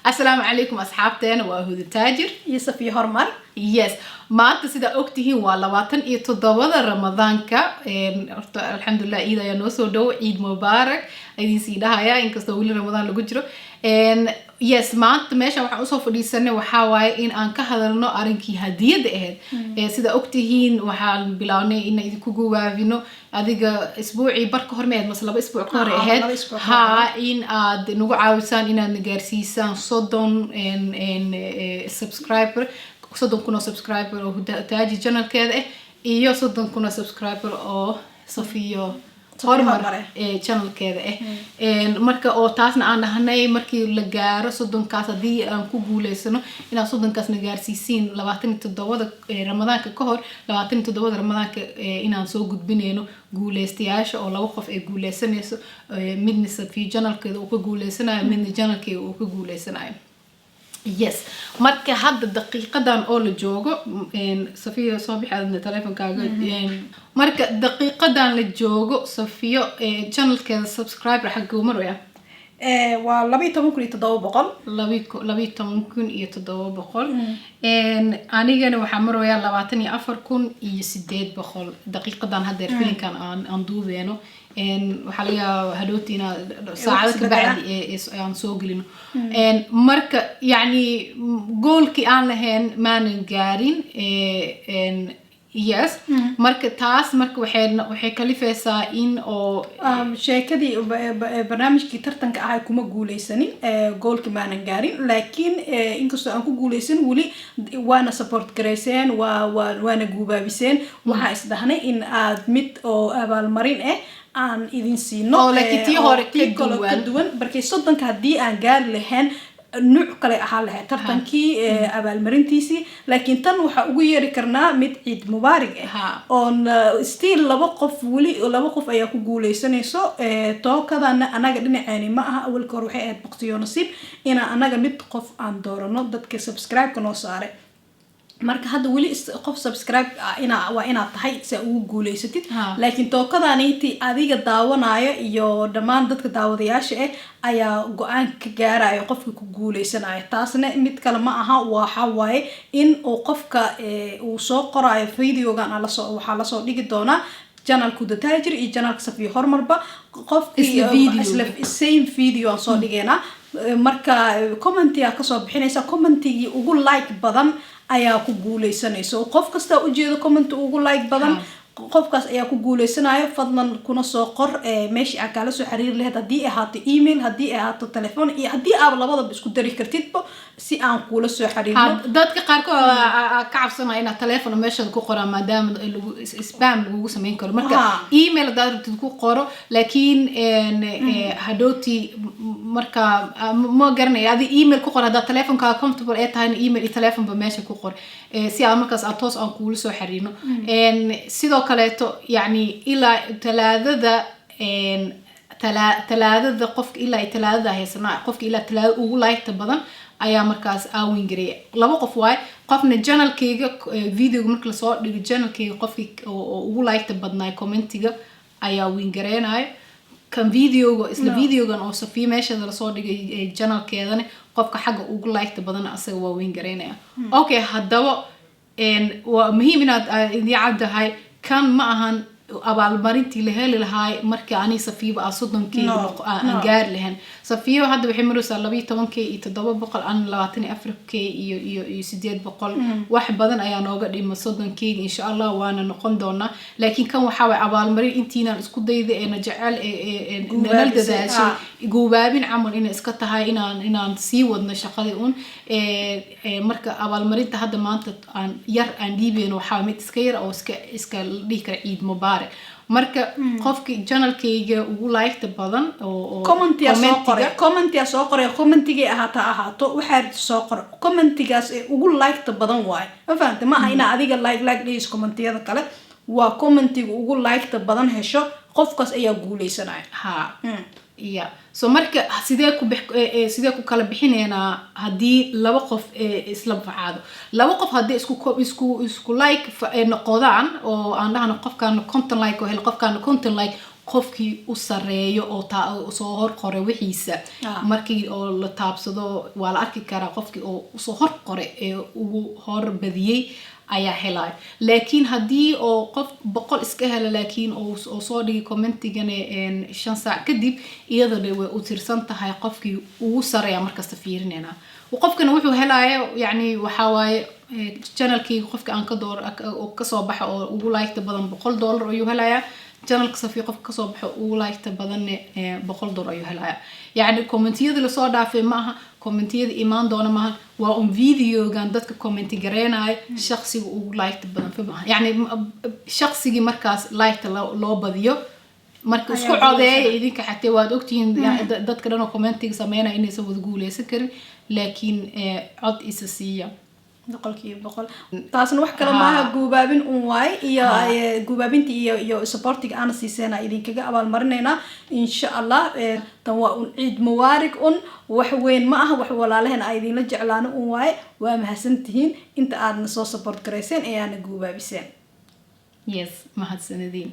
السلام عليكم أصحابتنا وهود التاجر يصفي هرمر يس ما أنت سيدا أكتهين واللواتن يتضوض رمضان كا الحمد لله إذا ينوسو دو عيد مبارك أيدين سيدا هيا إنك استويل رمضان لقجرو يس ما أنت ماشي وحنا أصوف دي سنة وحاواي إن أنك هذا لنا أرنكي هدية ده سيدا أكتهين وحال بلاوني إن إذا كوجو وافينو هذيك أسبوعي برك هرميد مثلا أسبوع كوري هاد ها إن عاد نوع عاوزان إن نجارسيسان صدون إن سبسكرايبر صدون كنا سبسكرايبر أو تاجي جنال كذا إياه صدون كنا سبسكرايبر أو صفية هرمر channel كذا marka oo taasna aan dhahnay markii la gaaro soddonkaas hadii aan ku guuleysano inaan soddonkaas na gaarsiisiin 27 ramadaanka ka hor 27 ramadaanka inaan soo gudbinayno guuleystayaasha oo laba qof ay guuleysanayso midna Safiya channelkeeda uu ka guuleysanayo midna channelkeeda uu ka guuleysanayo yes marka hadda daqiiqadan oo la joogo Safiya soo bixaadna teleefankaaga marka daqiiqadan la joogo Safiya channelkeeda subscriber xagga maraya waa 12,700 anigana waxaa maraya 24,800 daqiiqadan hadda filinkan aan duubeeno waxaa laga yaabaa hadhowtiina saacado ka bacdi aan soo gelino marka yani goolkii aan lahayn maanan gaarin yes marka taas marka waxay kalifaysaa in oo sheekadii barnaamijkii tartanka ahay kuma guuleysanin goolkii maanan gaarin laakiin inkastoo aan ku guuleysan wali waana support gareyseen waana guubaabiseen waxaa isdhahnay in aad mid oo abaalmarin aan idin siino laakiin tii hore ka duwan barkay soddonka hadii aan gaari lahayn nuuc kale ahaa lahayd tartankii abaalmarintiisii laakiin tan waxa ugu yeeri karnaa mid ciid mubaarak on still laba qof ayaa ku guuleysanayso tookadana anaga dhinaceeni ma aha awalka hore waxay ahayd baqtiyo nasiib ina anaga mid qof aan doorano dadka subscribe-ka noo saaray marka hadda wali qof subscribe ina tahay si ugu guuleysatid laakiin tookadaaniintii adiga daawanayo iyo dhamaan dadka daawadayaasha ayaa go'aan ka gaarayo qofka ku guuleysanayo taasna mid kale ma aha waxa waaye in uu qofka uu soo qorayo videogan waxa la soo dhigi doonaa channelku Taajir iyo channelka Safiya Hormarba qofkii same video aan soo dhigayna marka commentiga ka soo bixinaysa commentigii ugu like badan ayaa ku guuleysanayso qof kasta u jeedo comment ugu like badan qofkaas ayaa ku guuleysanayo fadlan kuna soo qor meeshii aad kala soo xiriir lahayd hadii ay ahaato email hadii ay ahaato telefoon iyo hadii aad labadaba isku dari kartidba si aan kula soo xiriirno dadka qaarkood ka cabsanaya in telefoon meesha ku qoran maadaama lagu spam lagu sameyn karo marka email dadku ku qoro laakiin hadhooti marka ma garanay adii email ku qor hada telefoonka comfortable ee tahay email iyo telefoonba meesha ku qor si aan markaas toos aan kula soo xiriirno sidoo kaleeto yani ilaa talaadada qofka ilaa talaadada haysana qofka ilaa talaada ugu like badan ayaa markaas aawin gareey laba qof waay qofna channelkayga video marka la soo dhigo channelkayga qofkii ugu like badnaay commentiga ayaa win gareenayo kan videoga isla videogan oo Safiya meeshada la soo dhigay channelkeedana qofka xagga ugu like badan asaga waa win gareenaya okay hadaba waa muhiim inaad idin caddahay kan ma ahan abaalmarintii la heli lahaay markii ani Safiya aan soddonkii aan gaar lahayn Safiya hadda waxay maraysaa 12,700 aan 24,000 iyo 800 wax badan ayaa nooga dhima soddonkii insha Allah waana noqon doonaa laakiin kan waxa way abaalmarin intiinaan isku dayday ee jacayl nal dadaasho guubaabin camal in iska tahay inaan sii wadno shaqadii marka abaalmarinta hadda maanta aan yar aan dhiibeen waxa mid iska yar oo iska dhigi kara ciid mubaarak marka qofkii channelkayga ugu like badan oo commentiga soo qoray commentiga ahaato waxa soo qor commentigaas ugu like badan waay ma fahamtay ma aha ina adiga like dhis commentiyada kale waa commentiga ugu like badan hesho qofkaas ayaa guuleysanaya so marka sidee ku kala bixinayna hadii laba qof isla facaado laba qof hadii isku like noqdaan oo aan dhahno qofkan content like oo hel qofkan content like qofkii u sareeyo oo soo hor qoray wixiisa markii oo la taabsado waa la arki karaa qofkii oo soo hor qoray ee ugu hor badiyay ayaa helay laakiin hadii oo qof 100 iska hela laakiin oo soo dhigi commentigana 5 saac kadib iyadana way u tirsan tahay qofkii ugu sareeya markasta fiirinayna وقفكنا وحو هلايا يعني وحاواي channelkii qofka aan ka door oo ka soo baxo oo ugu like badan $100 ayuu helayaa channelka safi qof ka soo baxo ugu like badan $100 ayuu helayaa yani commentiyada la soo dhaafay ma aha commentiyada imaan doona ma aha waa videogan dadka comment gareynay shakhsiga ugu like badan fa ma aha yani shakhsigii markaas like loo badiyo marka isku codeeyay idinka xataa waad ogtihiin dadka dhan oo commentiga sameeyay inay soo wada guuleysan karin laakiin cod isa siiya boqol taasna wax kale maaha guubaabin waay iyo guubaabinta iyo supportiga aan siiseena idinkaga abaal marinayna insha Allah tan waa ciid mubaarak wax weyn ma aha wax walaalaheen ay idin la jeclaan waay waa mahadsantihiin inta aad soo support gareyseen ayaana guubaabiseen yes mahadsanidin